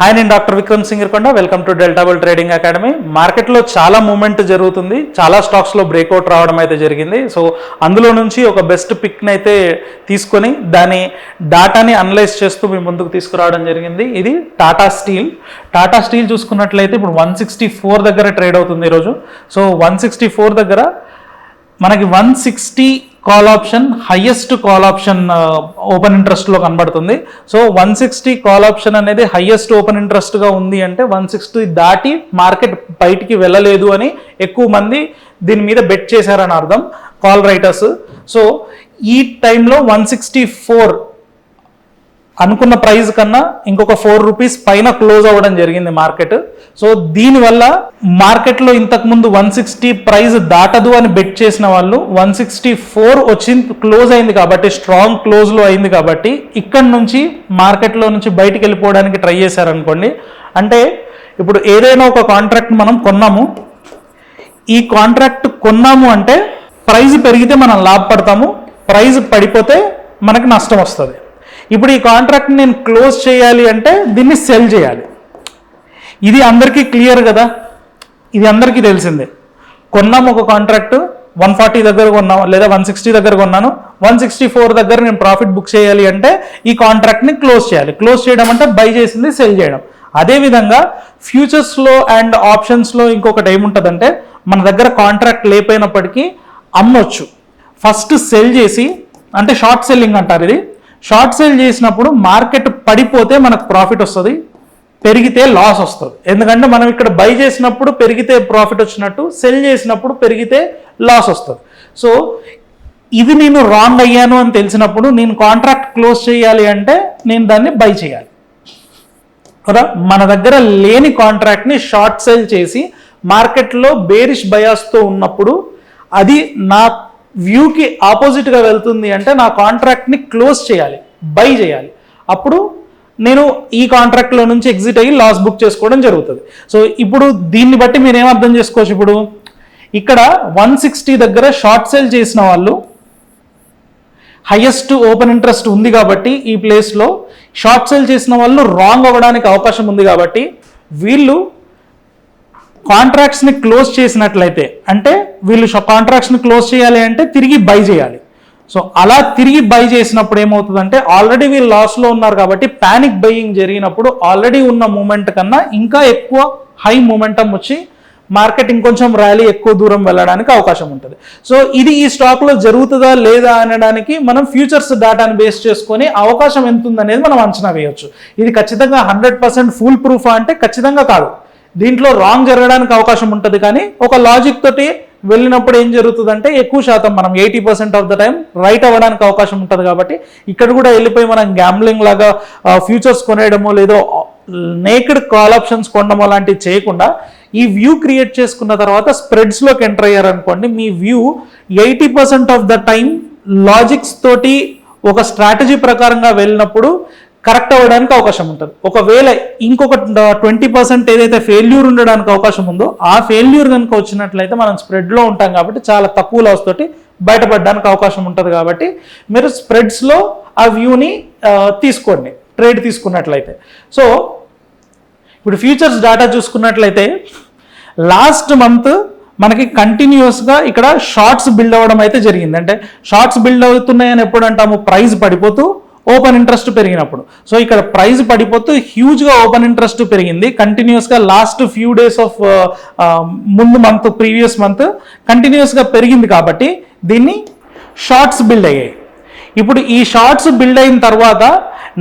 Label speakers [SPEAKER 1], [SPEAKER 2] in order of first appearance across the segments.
[SPEAKER 1] Hi, నేను doctor Vikram Singirkonda. Welcome to Delta Bull trading academy. మార్కెట్లో చాలా మూమెంట్ జరుగుతుంది, చాలా స్టాక్స్లో బ్రేక్అవుట్ రావడం అయితే జరిగింది. సో అందులో నుంచి ఒక బెస్ట్ పిక్ని అయితే తీసుకొని దాని డాటాని అనలైజ్ చేస్తూ మీ ముందుకు తీసుకురావడం జరిగింది. ఇది టాటా స్టీల్. టాటా స్టీల్ చూసుకున్నట్లయితే ఇప్పుడు 164 దగ్గర ట్రేడ్ అవుతుంది ఈరోజు. సో 164 దగ్గర మనకి 160 call option, highest call option open ఇంట్రెస్ట్లో కనబడుతుంది. సో 160 కాల్ ఆప్షన్ అనేది హైయెస్ట్ ఓపెన్ ఇంట్రెస్ట్గా ఉంది అంటే 160 దాటి మార్కెట్ బయటికి వెళ్ళలేదు అని ఎక్కువ మంది దీని మీద బెట్ చేశారని అర్థం, కాల్ రైటర్స్. సో ఈ టైంలో 164 అనుకున్న ప్రైస్ కన్నా ఇంకొక 4 రూపీస్ పైన క్లోజ్ అవ్వడం జరిగింది మార్కెట్. సో దీనివల్ల మార్కెట్లో ఇంతకుముందు 160 ప్రైస్ దాటదు అని బెట్ చేసిన వాళ్ళు 164 వచ్చి క్లోజ్ అయింది కాబట్టి, స్ట్రాంగ్ క్లోజ్లో అయింది కాబట్టి ఇక్కడ నుంచి మార్కెట్లో నుంచి బయటికి వెళ్ళిపోవడానికి ట్రై చేశారనుకోండి. అంటే ఇప్పుడు ఏదైనా ఒక కాంట్రాక్ట్ మనం కొన్నాము, ఈ కాంట్రాక్ట్ కొన్నాము అంటే ప్రైస్ పెరిగితే మనం లాభపడతాము, ప్రైస్ పడిపోతే మనకి నష్టం వస్తుంది. ఇప్పుడు ఈ కాంట్రాక్ట్ని నేను క్లోజ్ చేయాలి అంటే దీన్ని సెల్ చేయాలి. ఇది అందరికీ క్లియర్ కదా, ఇది అందరికీ తెలిసిందే. కొన్నాము ఒక కాంట్రాక్ట్, 140 దగ్గర కొన్నాము లేదా 160 దగ్గర కొన్నాను, 164 దగ్గర నేను ప్రాఫిట్ బుక్ చేయాలి అంటే ఈ కాంట్రాక్ట్ని క్లోజ్ చేయాలి. క్లోజ్ చేయడం అంటే బై చేసింది సెల్ చేయడం. అదేవిధంగా ఫ్యూచర్స్లో అండ్ ఆప్షన్స్లో ఇంకొకటి ఏముంటుందంటే, మన దగ్గర కాంట్రాక్ట్ లేకపోయినప్పటికీ అమ్మొచ్చు. ఫస్ట్ సెల్ చేసి, అంటే షార్ట్ సెల్లింగ్ అంటారు ఇది. షార్ట్ సెల్ చేసినప్పుడు మార్కెట్ పడిపోతే మనకు ప్రాఫిట్ వస్తుంది, పెరిగితే లాస్ వస్తుంది. ఎందుకంటే మనం ఇక్కడ బై చేసినప్పుడు పెరిగితే ప్రాఫిట్ వచ్చినట్టు, సెల్ చేసినప్పుడు పెరిగితే లాస్ వస్తుంది. సో ఇది నేను రాంగ్ అయ్యాను అని తెలిసినప్పుడు నేను కాంట్రాక్ట్ క్లోజ్ చేయాలి అంటే నేను దాన్ని బై చేయాలి కదా. మన దగ్గర లేని కాంట్రాక్ట్ని షార్ట్ సెల్ చేసి మార్కెట్లో బేరిష్ బయాస్తో ఉన్నప్పుడు అది నా వ్యూకి ఆపోజిట్గా వెళ్తుంది అంటే నా కాంట్రాక్ట్ని క్లోజ్ చేయాలి, బై చేయాలి. అప్పుడు నేను ఈ కాంట్రాక్ట్లో నుంచి ఎగ్జిట్ అయ్యి లాస్ బుక్ చేసుకోవడం జరుగుతుంది. సో ఇప్పుడు దీన్ని బట్టి మీరు ఏం అర్థం చేసుకోవచ్చు, ఇప్పుడు ఇక్కడ 160 దగ్గర షార్ట్ సెల్ చేసిన వాళ్ళు హైయెస్ట్ ఓపెన్ ఇంట్రెస్ట్ ఉంది కాబట్టి ఈ ప్లేస్లో షార్ట్ సెల్ చేసిన వాళ్ళు రాంగ్ అవ్వడానికి అవకాశం ఉంది కాబట్టి వీళ్ళు కాంట్రాక్ట్స్ని క్లోజ్ చేసినట్లయితే, అంటే వీళ్ళు కాంట్రాక్ట్స్ని క్లోజ్ చేయాలి అంటే తిరిగి బై చేయాలి. సో అలా తిరిగి బై చేసినప్పుడు ఏమవుతుందంటే, ఆల్రెడీ వీళ్ళు లాస్లో ఉన్నారు కాబట్టి ప్యానిక్ బయింగ్ జరిగినప్పుడు ఆల్రెడీ ఉన్న మూమెంట్ కన్నా ఇంకా ఎక్కువ హై మూమెంటం వచ్చి మార్కెట్ ఇంకొంచెం ర్యాలీ ఎక్కువ దూరం వెళ్ళడానికి అవకాశం ఉంటుంది. సో ఇది ఈ స్టాక్లో జరుగుతుందా లేదా అనడానికి మనం ఫ్యూచర్స్ డేటాను బేస్ చేసుకొని అవకాశం ఎంత ఉందనేది మనం అంచనా వేయొచ్చు. ఇది ఖచ్చితంగా 100% ఫుల్ ప్రూఫ్ అంటే ఖచ్చితంగా కాదు. దీంట్లో రాంగ్ జరగడానికి అవకాశం ఉంటుంది, కానీ ఒక లాజిక్ తోటి వెళ్ళినప్పుడు ఏం జరుగుతుందంటే ఎక్కువ శాతం మనం 80% ఆఫ్ ద టైం రైట్ అవ్వడానికి అవకాశం ఉంటుంది. కాబట్టి ఇక్కడ కూడా వెళ్ళిపోయి మనం గ్యాంబ్లింగ్ లాగా ఫ్యూచర్స్ కొనేయడమో లేదో నేకెడ్ కాల్ ఆప్షన్స్ కొనడమో లాంటివి చేయకుండా ఈ వ్యూ క్రియేట్ చేసుకున్న తర్వాత స్ప్రెడ్స్లోకి ఎంటర్ అయ్యారనుకోండి, మీ view 80% of the time logics తోటి ఒక స్ట్రాటజీ ప్రకారంగా వెళ్ళినప్పుడు కరెక్ట్ అవ్వడానికి అవకాశం ఉంటుంది. ఒకవేళ ఇంకొక 20% ఏదైతే ఫెయిల్యూర్ ఉండడానికి అవకాశం ఉందో ఆ ఫెయిల్యూర్ కనుక వచ్చినట్లయితే మనం స్ప్రెడ్లో ఉంటాం కాబట్టి చాలా తక్కువ లాస్ తోటి బయటపడడానికి అవకాశం ఉంటుంది. కాబట్టి మీరు స్ప్రెడ్స్లో ఆ వ్యూని తీసుకోండి ట్రేడ్ తీసుకున్నట్లయితే. సో ఇప్పుడు ఫ్యూచర్స్ డేటా చూసుకున్నట్లయితే లాస్ట్ మంత్ మనకి కంటిన్యూస్గా ఇక్కడ షార్ట్స్ బిల్డ్ అవ్వడం అయితే జరిగింది. అంటే షార్ట్స్ బిల్డ్ అవుతున్నాయని ఎప్పుడు అంటాము, ప్రైస్ పడిపోతూ ఓపెన్ ఇంట్రెస్ట్ పెరిగినప్పుడు. సో ఇక్కడ ప్రైస్ పడిపోతూ హ్యూజ్గా ఓపెన్ ఇంట్రెస్ట్ పెరిగింది కంటిన్యూస్గా. లాస్ట్ ఫ్యూ డేస్ ఆఫ్ ముందు మంత్, ప్రీవియస్ మంత్ కంటిన్యూస్గా పెరిగింది కాబట్టి దీన్ని షార్ట్స్ బిల్డ్ అయ్యాయి. ఇప్పుడు ఈ షార్ట్స్ బిల్డ్ అయిన తర్వాత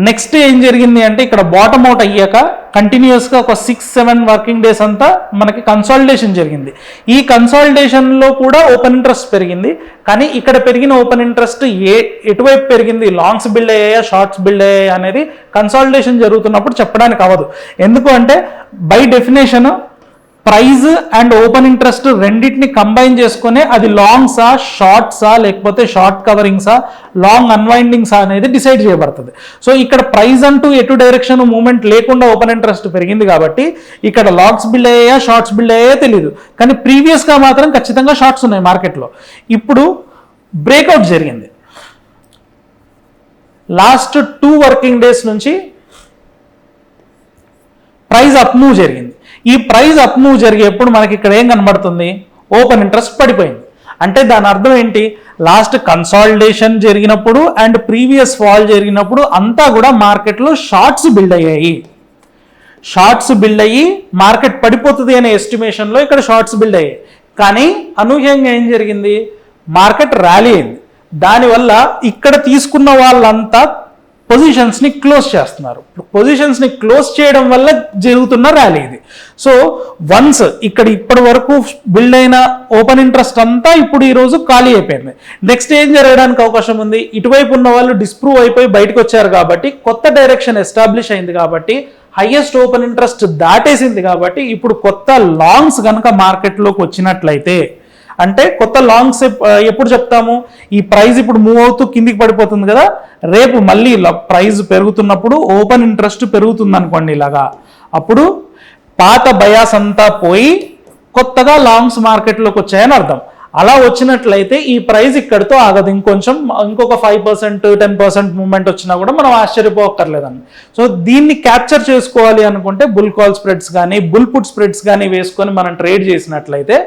[SPEAKER 1] నెక్స్ట్ ఏం జరిగింది అంటే, ఇక్కడ బాటమ్ అవుట్ అయ్యాక కంటిన్యూస్గా ఒక 6-7 వర్కింగ్ డేస్ అంతా మనకి కన్సాలిడేషన్ జరిగింది. ఈ కన్సాలిడేషన్లో కూడా ఓపెన్ ఇంట్రెస్ట్ పెరిగింది. కానీ ఇక్కడ పెరిగిన ఓపెన్ ఇంట్రెస్ట్ ఎటువైపు పెరిగింది, లాంగ్స్ బిల్డ్ అయ్యాయా షార్ట్స్ బిల్డ్ అయ్యాయా అనేది కన్సాలిడేషన్ జరుగుతున్నప్పుడు చెప్పడానికి అవ్వదు. ఎందుకు అంటే by definition price and open interest రెండింటిని కంబైన్ చేసుకునే అది లాంగ్సా షార్ట్సా లేకపోతే షార్ట్ కవరింగ్సా లాంగ్ అన్వైండింగ్సా అనేది డిసైడ్ చేయబడుతుంది. సో ఇక్కడ ప్రైజ్ అంటూ ఎటు డైరెక్షన్ మూమెంట్ లేకుండా ఓపెన్ ఇంట్రెస్ట్ పెరిగింది కాబట్టి ఇక్కడ లాంగ్స్ బిల్డ్ అయ్యాయా షార్ట్స్ బిల్డ్ అయ్యాయా తెలియదు, కానీ ప్రీవియస్గా మాత్రం ఖచ్చితంగా షార్ట్స్ ఉన్నాయి మార్కెట్లో. ఇప్పుడు బ్రేక్అవుట్ జరిగింది. లాస్ట్ 2 వర్కింగ్ డేస్ నుంచి ప్రైస్ అప్ మూవ్ జరిగింది. ఈ ప్రైస్ అప్ మూవ్ జరిగేప్పుడు మనకి ఇక్కడ ఏం కనబడుతుంది, ఓపెన్ ఇంట్రెస్ట్ పడిపోయింది. అంటే దాని అర్థం ఏంటి, లాస్ట్ కన్సాలిడేషన్ జరిగినప్పుడు అండ్ ప్రీవియస్ ఫాల్ జరిగినప్పుడు అంతా కూడా మార్కెట్లో షార్ట్స్ బిల్డ్ అయ్యాయి. షార్ట్స్ బిల్డ్ అయ్యి మార్కెట్ పడిపోతుంది అనే ఎస్టిమేషన్లో ఇక్కడ షార్ట్స్ బిల్డ్ అయ్యాయి. కానీ అనూహ్యంగా ఏం జరిగింది, మార్కెట్ ర్యాలీ అయింది. దానివల్ల ఇక్కడ తీసుకున్న వాళ్ళంతా పొజిషన్స్ని క్లోజ్ చేస్తున్నారు. పొజిషన్స్ని క్లోజ్ చేయడం వల్ల జరుగుతున్న ర్యాలీ ఇది. సో వన్స్ ఇక్కడ ఇప్పటి వరకు బిల్డ్ అయిన ఓపెన్ ఇంట్రెస్ట్ అంతా ఇప్పుడు ఈరోజు ఖాళీ అయిపోయింది. నెక్స్ట్ ఏం జరగడానికి అవకాశం ఉంది, ఇటువైపు ఉన్న వాళ్ళు డిస్ప్రూవ్ అయిపోయి బయటకు వచ్చారు కాబట్టి కొత్త డైరెక్షన్ ఎస్టాబ్లిష్ అయింది కాబట్టి హైయెస్ట్ ఓపెన్ ఇంట్రెస్ట్ దాటేసింది కాబట్టి ఇప్పుడు కొత్త లాంగ్స్ కనుక మార్కెట్లోకి వచ్చినట్లయితే, అంటే కొత్త లాంగ్స్ ఎప్పుడు చెప్తాము, ఈ ప్రైస్ ఇప్పుడు మూవ్ అవుతూ కిందికి పడిపోతుంది కదా, రేపు మళ్ళీ ప్రైస్ పెరుగుతున్నప్పుడు ఓపెన్ ఇంట్రెస్ట్ పెరుగుతుంది అనుకోండి ఇలాగా, అప్పుడు పాత బయాస్ అంతా పోయి కొత్తగా లాంగ్స్ మార్కెట్లోకి వచ్చాయని అర్థం. అలా వచ్చినట్లయితే ఈ ప్రైస్ ఇక్కడితో ఆగదు, ఇంకొక 5% 10% మూవ్మెంట్ వచ్చినా కూడా మనం ఆశ్చర్యపోక్కర్లేదండి. సో దీన్ని క్యాప్చర్ చేసుకోవాలి అనుకుంటే బుల్ కాల్ స్ప్రెడ్స్ కానీ బుల్ పుట్ స్ప్రెడ్స్ కానీ వేసుకొని మనం ట్రేడ్ చేసినట్లయితే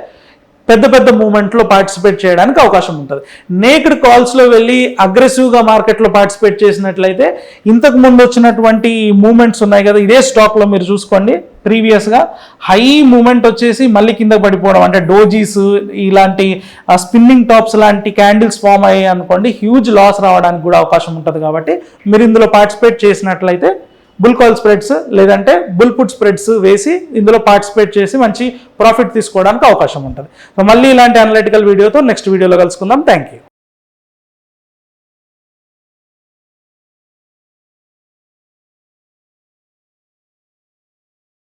[SPEAKER 1] పెద్ద పెద్ద మూవ్మెంట్లో పార్టిసిపేట్ చేయడానికి అవకాశం ఉంటుంది. నేక్డ్ కాల్స్లో వెళ్ళి అగ్రెసివ్గా మార్కెట్లో పార్టిసిపేట్ చేసినట్లయితే ఇంతకు ముందు వచ్చినటువంటి మూవ్మెంట్స్ ఉన్నాయి కదా, ఇదే స్టాక్లో మీరు చూసుకోండి, ప్రీవియస్గా హై మూవ్మెంట్ వచ్చేసి మళ్ళీ కింద పడిపోవడం, అంటే డోజీస్ ఇలాంటి స్పిన్నింగ్ టాప్స్ లాంటి క్యాండిల్స్ ఫామ్ అయ్యాయి అనుకోండి, హ్యూజ్ లాస్ రావడానికి కూడా అవకాశం ఉంటుంది. కాబట్టి మీరు ఇందులో పార్టిసిపేట్ చేసినట్లయితే బుల్ కాల్ స్ప్రెడ్స్ లేదంటే బుల్ పుట్ స్ప్రెడ్స్ వేసి ఇందులో పార్టిసిపేట్ చేసి మంచి ప్రాఫిట్ తీసుకోవడానికి అవకాశం ఉంటుంది. సో మళ్ళీ ఇలాంటి అనలిటికల్ వీడియోతో నెక్స్ట్ వీడియోలో కలుసుకుందాం. Thank you.